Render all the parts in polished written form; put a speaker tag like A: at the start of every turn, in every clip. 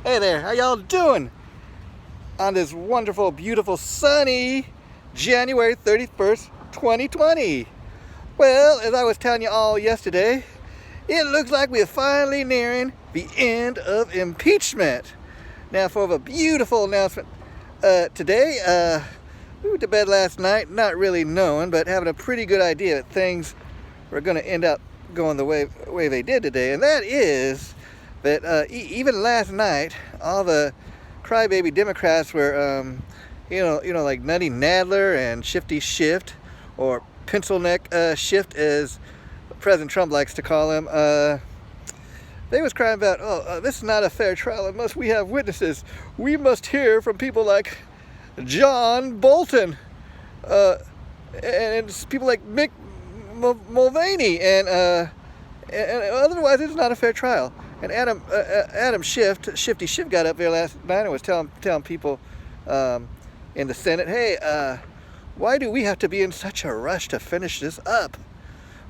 A: Hey there, how y'all doing on this wonderful, beautiful, sunny January 31st, 2020? Well, as I was telling you all yesterday, it looks like we're finally nearing the end of impeachment. Now, for a beautiful announcement today, we went to bed last night not really knowing, but having a pretty good idea that things were going to end up going the way they did today, and that is that even last night, all the crybaby Democrats were, like Nutty Nadler and Shifty Shift, or Pencil Neck Shift, as President Trump likes to call him. They was crying about, this is not a fair trial unless we have witnesses. We must hear from people like John Bolton, and people like Mick Mulvaney, and otherwise it's not a fair trial. And Adam Shifty Shift, got up there last night and was telling people in the Senate, hey, why do we have to be in such a rush to finish this up?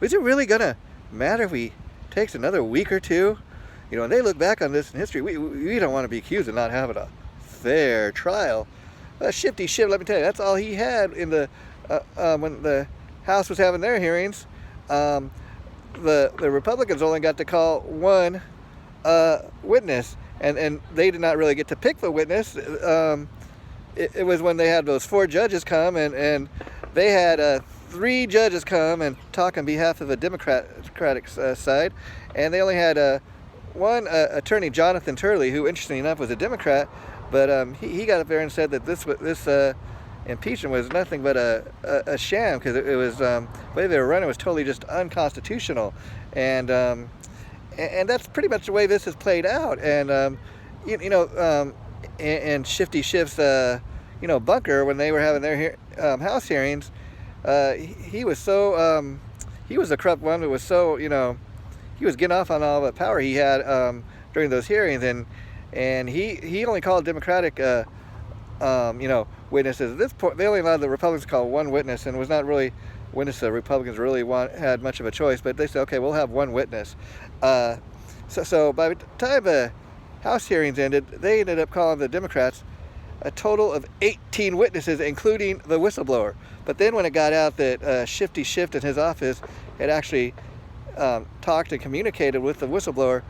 A: Is it really going to matter if it takes another week or two? And they look back on this in history. We don't want to be accused of not having a fair trial. Shifty Shift, let me tell you, that's all he had in the when the House was having their hearings. The Republicans only got to call one witness, and they did not really get to pick the witness. It was when they had those 4 judges come, and they had 3 judges come and talk on behalf of the Democratic side, and they only had one attorney, Jonathan Turley, who interestingly enough was a Democrat, but he got up there and said that this impeachment was nothing but a sham, because it was the way they were running was totally just unconstitutional, and that's pretty much the way this has played out. And and Shifty Shift's bunker, when they were having their House hearings, he was so he was a corrupt one, but was so he was getting off on all the power he had during those hearings, and he only called Democratic witnesses. At this point, they only allowed the Republicans to call one witness, and it was not really witness the Republicans really had much of a choice, but they said, okay, we'll have one witness. So by the time the House hearings ended, they ended up calling the Democrats a total of 18 witnesses, including the whistleblower. But then when it got out that Shifty Shift in his office had actually talked and communicated with the whistleblower,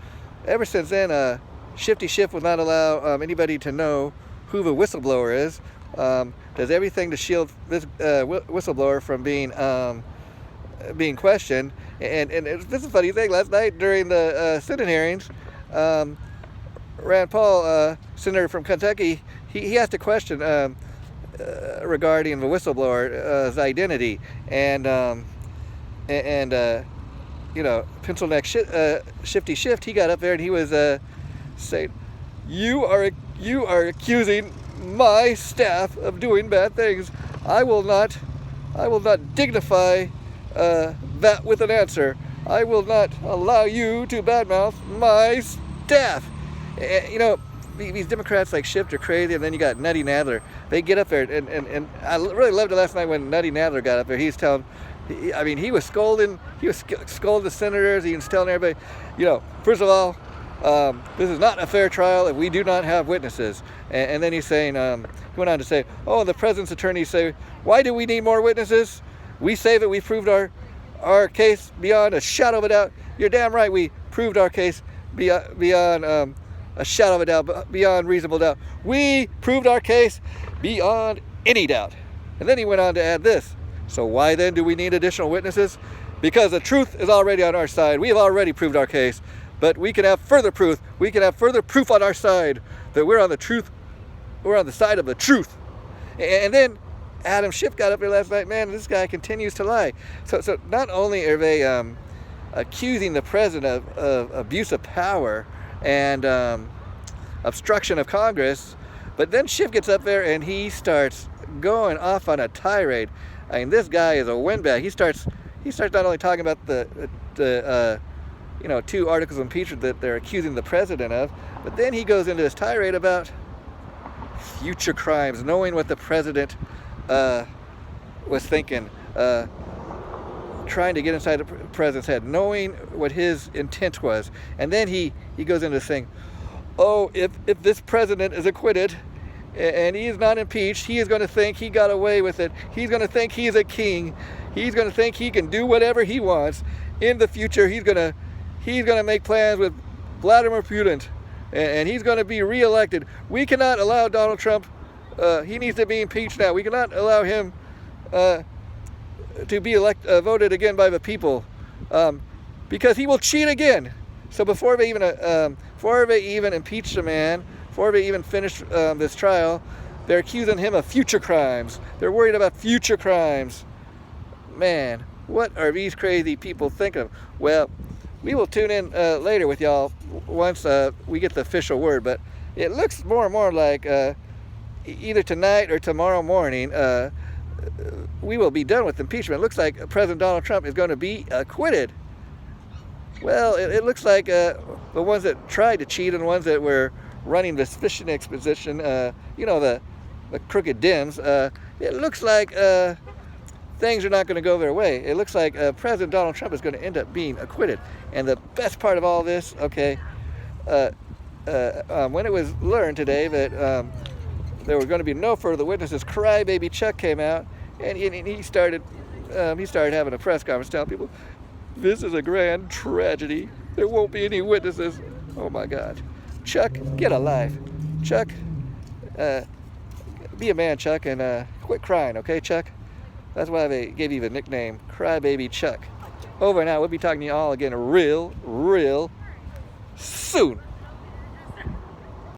A: ever since then, Shifty Shift will not allow anybody to know who the whistleblower is. Does everything to shield this whistleblower from being questioned. And this is a funny thing. Last night during the Senate hearings, Rand Paul, senator from Kentucky, he asked a question regarding the whistleblower's identity, and Pencil Neck Shifty Shift, he got up there and he was saying, you are accusing my staff of doing bad things. I will not dignify that with an answer. I will not allow you to badmouth my staff. These Democrats like Shift are crazy, and then you got Nutty Nadler. They get up there, and I really loved it last night when Nutty Nadler got up there. He was scolding the senators. He was telling everybody, first of all, this is not a fair trial if we do not have witnesses. And then he's saying, he went on to say, the president's attorneys say, why do we need more witnesses? We say that we proved our case beyond a shadow of a doubt. You're damn right, we proved our case beyond a shadow of a doubt, beyond reasonable doubt. We proved our case beyond any doubt. And then he went on to add this. So why then do we need additional witnesses? Because the truth is already on our side. We have already proved our case. But we can have further proof. We can have further proof on our side that we're on the truth. We're on the side of the truth. And then Adam Schiff got up there last night. Man, this guy continues to lie. So not only are they accusing the president of abuse of power and obstruction of Congress, but then Schiff gets up there and he starts going off on a tirade. I mean, this guy is a windbag. He starts not only talking about the 2 articles of impeachment that they're accusing the president of, but then he goes into this tirade about future crimes, knowing what the president was thinking, trying to get inside the president's head, knowing what his intent was. And then he goes into this thing, oh, if this president is acquitted and he is not impeached, he is going to think he got away with it. He's going to think he's a king. He's going to think he can do whatever he wants. In the future, he's going to make plans with Vladimir Putin, and he's going to be reelected. We cannot allow Donald Trump. He needs to be impeached now. We cannot allow him to be voted again by the people, because he will cheat again. So before they even impeach the man, before they even finish this trial, they're accusing him of future crimes. They're worried about future crimes. Man, what are these crazy people thinking? Well, we will tune in later with y'all once we get the official word, but it looks more and more like either tonight or tomorrow morning we will be done with impeachment. It looks like President Donald Trump is going to be acquitted. Well, it looks like the ones that tried to cheat and the ones that were running this fishing expedition, you know, the crooked Dems, it looks like things are not going to go their way. It looks like President Donald Trump is going to end up being acquitted. And the best part of all this, okay, when it was learned today that there were going to be no further witnesses, Crybaby Chuck came out and he started having a press conference telling people, this is a grand tragedy. There won't be any witnesses. Oh my God. Chuck, get a life. Chuck, be a man, Chuck, and quit crying, okay, Chuck? That's why they gave you the nickname Crybaby Chuck. Over and out. We'll be talking to you all again real soon.